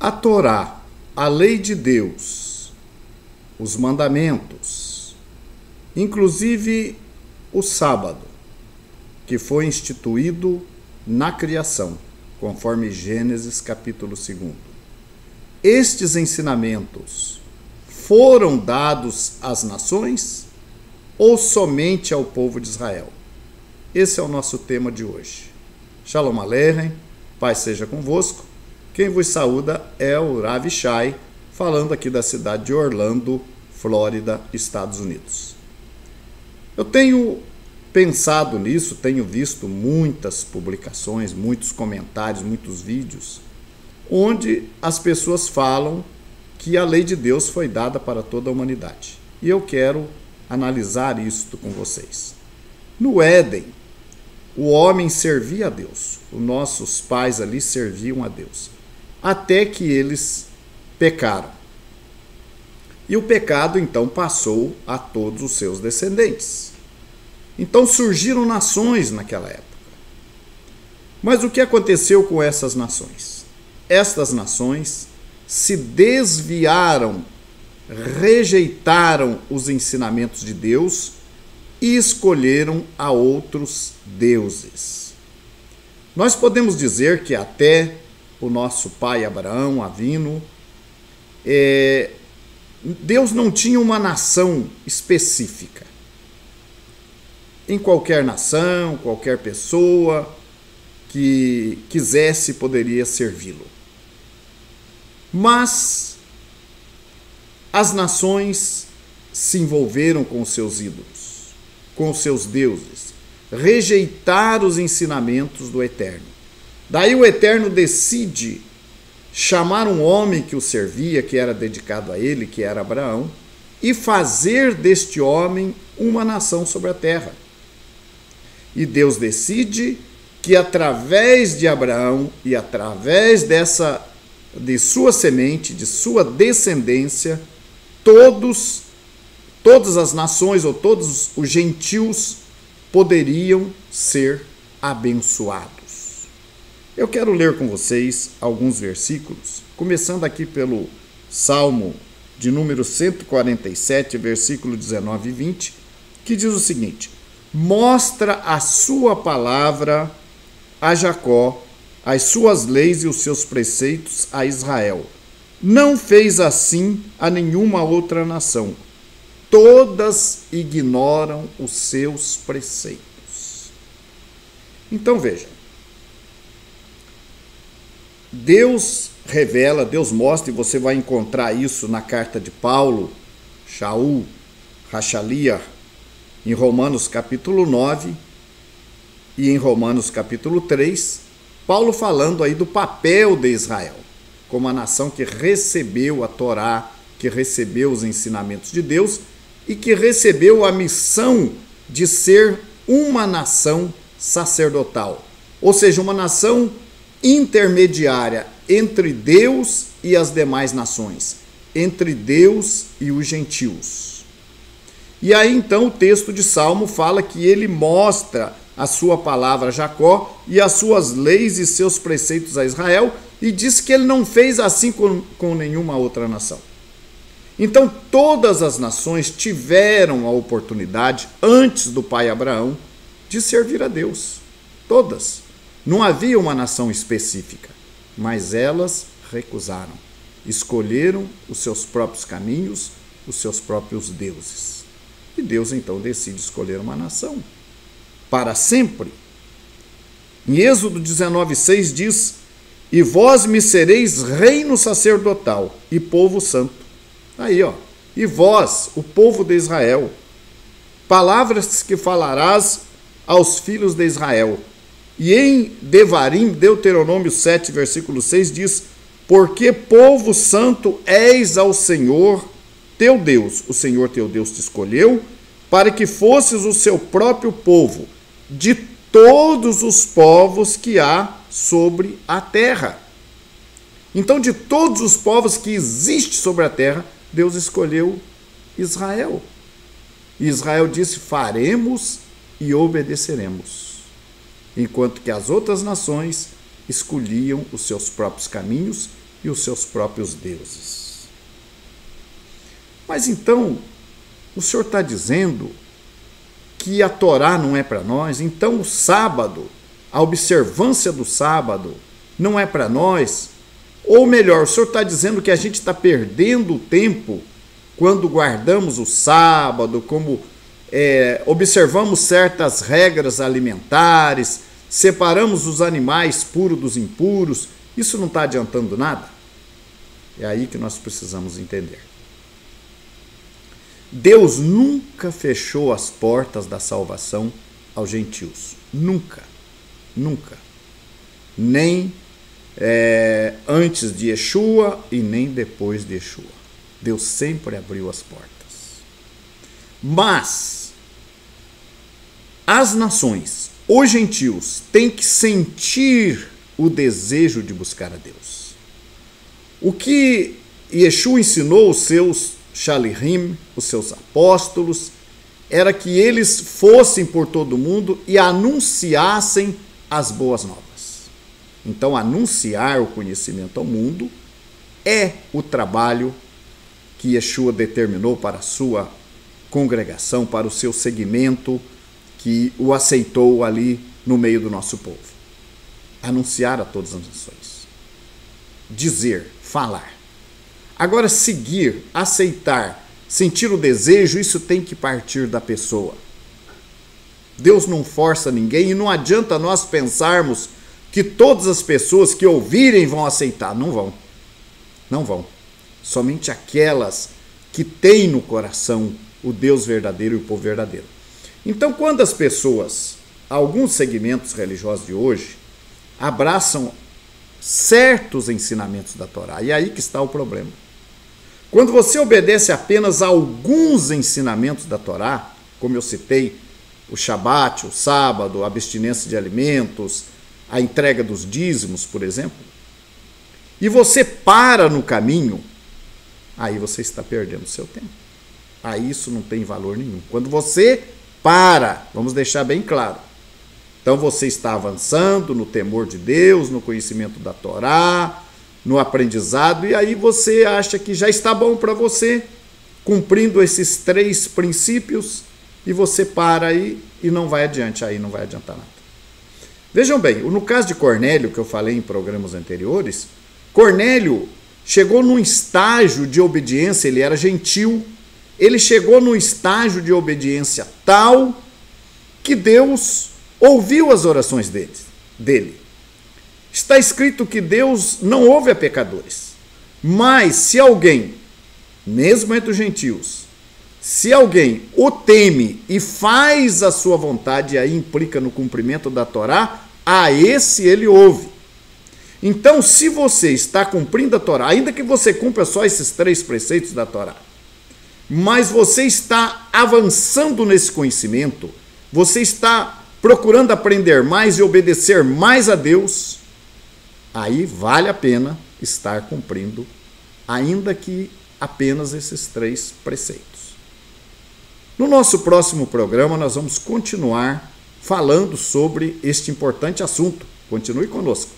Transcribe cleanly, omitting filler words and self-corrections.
A Torá, a lei de Deus, os mandamentos, inclusive o sábado, que foi instituído na criação, conforme Gênesis capítulo 2. Estes ensinamentos foram dados às nações ou somente ao povo de Israel? Esse é o nosso tema de hoje. Shalom Aleichem, paz seja convosco. Quem vos saúda é o Rav Shai, falando aqui da cidade de Orlando, Flórida, Estados Unidos. Eu tenho pensado nisso, tenho visto muitas publicações, muitos comentários, muitos vídeos, onde as pessoas falam que a lei de Deus foi dada para toda a humanidade. E eu quero analisar isto com vocês. No Éden, o homem servia a Deus, os nossos pais ali serviam a Deus, até que eles pecaram. E o pecado então passou a todos os seus descendentes. Então surgiram nações naquela época. Mas o que aconteceu com essas nações? Estas nações se desviaram, rejeitaram os ensinamentos de Deus e escolheram a outros deuses. Nós podemos dizer que até o nosso pai Abraão, Avino, Deus não tinha uma nação específica. Em qualquer nação, qualquer pessoa que quisesse poderia servi-lo. Mas as nações se envolveram com os seus ídolos, com os seus deuses, rejeitaram os ensinamentos do Eterno. Daí o Eterno decide chamar um homem que o servia, que era dedicado a ele, que era Abraão, e fazer deste homem uma nação sobre a terra. E Deus decide que através de Abraão e através de sua semente, de sua descendência, todas as nações ou todos os gentios poderiam ser abençoados. Eu quero ler com vocês alguns versículos, começando aqui pelo Salmo de número 147, versículo 19 e 20, que diz o seguinte: mostra a sua palavra a Jacó, as suas leis e os seus preceitos a Israel. Não fez assim a nenhuma outra nação. Todas ignoram os seus preceitos. Então veja, Deus revela, Deus mostra, e você vai encontrar isso na carta de Paulo, Shaul, Rachaliah, em Romanos capítulo 9 e em Romanos capítulo 3, Paulo falando aí do papel de Israel, como a nação que recebeu a Torá, que recebeu os ensinamentos de Deus e que recebeu a missão de ser uma nação sacerdotal, ou seja, uma nação intermediária entre Deus e as demais nações, entre Deus e os gentios. E aí então o texto de Salmo fala que ele mostra a sua palavra a Jacó e as suas leis e seus preceitos a Israel, e diz que ele não fez assim com nenhuma outra nação. Então todas as nações tiveram a oportunidade, antes do pai Abraão, de servir a Deus. Todas. Não havia uma nação específica, mas elas recusaram. Escolheram os seus próprios caminhos, os seus próprios deuses. E Deus então decide escolher uma nação para sempre. Em Êxodo 19:6 diz: e vós me sereis reino sacerdotal e povo santo. Aí, ó, e vós, o povo de Israel, palavras que falarás aos filhos de Israel. E em Devarim, Deuteronômio 7, versículo 6 diz: porque povo santo és ao Senhor teu Deus. O Senhor teu Deus te escolheu para que fosses o seu próprio povo, de todos os povos que há sobre a terra. Então, de todos os povos que existem sobre a terra, Deus escolheu Israel. E Israel disse: faremos e obedeceremos. Enquanto que as outras nações escolhiam os seus próprios caminhos e os seus próprios deuses. Mas então, o Senhor está dizendo que a Torá não é para nós, então o sábado, a observância do sábado, não é para nós? Ou melhor, o Senhor está dizendo que a gente está perdendo o tempo quando guardamos o sábado, como observamos certas regras alimentares, separamos os animais puros dos impuros, isso não está adiantando nada? É aí que nós precisamos entender. Deus nunca fechou as portas da salvação aos gentios. Nunca. Nunca. Nem antes de Yeshua e nem depois de Yeshua. Deus sempre abriu as portas. Mas as nações, os gentios, têm que sentir o desejo de buscar a Deus. O que Yeshua ensinou os seus Shalihim, os seus apóstolos, era que eles fossem por todo mundo e anunciassem as boas novas. Então, anunciar o conhecimento ao mundo é o trabalho que Yeshua determinou para a sua congregação, para o seu segmento que o aceitou ali no meio do nosso povo. Anunciar a todas as nações. Dizer, falar. Agora, seguir, aceitar, sentir o desejo, isso tem que partir da pessoa. Deus não força ninguém e não adianta nós pensarmos que todas as pessoas que ouvirem vão aceitar. Não vão. Não vão. Somente aquelas que têm no coração o Deus verdadeiro e o povo verdadeiro. Então, quando as pessoas, alguns segmentos religiosos de hoje, abraçam certos ensinamentos da Torá, e aí que está o problema. Quando você obedece apenas a alguns ensinamentos da Torá, como eu citei, o Shabat, o sábado, a abstinência de alimentos, a entrega dos dízimos, por exemplo, e você para no caminho, aí você está perdendo o seu tempo. Aí isso não tem valor nenhum. Quando você para, vamos deixar bem claro, então você está avançando no temor de Deus, no conhecimento da Torá, no aprendizado, e aí você acha que já está bom para você, cumprindo esses 3 princípios, e você para aí e não vai adiante, aí não vai adiantar nada. Vejam bem, no caso de Cornélio, que eu falei em programas anteriores, Cornélio chegou num estágio de obediência, ele era gentil, ele chegou num estágio de obediência tal que Deus ouviu as orações dele. Está escrito que Deus não ouve a pecadores, mas se alguém, mesmo entre os gentios, se alguém o teme e faz a sua vontade, e aí implica no cumprimento da Torá, a esse ele ouve. Então, se você está cumprindo a Torá, ainda que você cumpra só esses 3 preceitos da Torá, mas você está avançando nesse conhecimento, você está procurando aprender mais e obedecer mais a Deus, aí vale a pena estar cumprindo, ainda que apenas esses 3 preceitos. No nosso próximo programa, nós vamos continuar falando sobre este importante assunto. Continue conosco.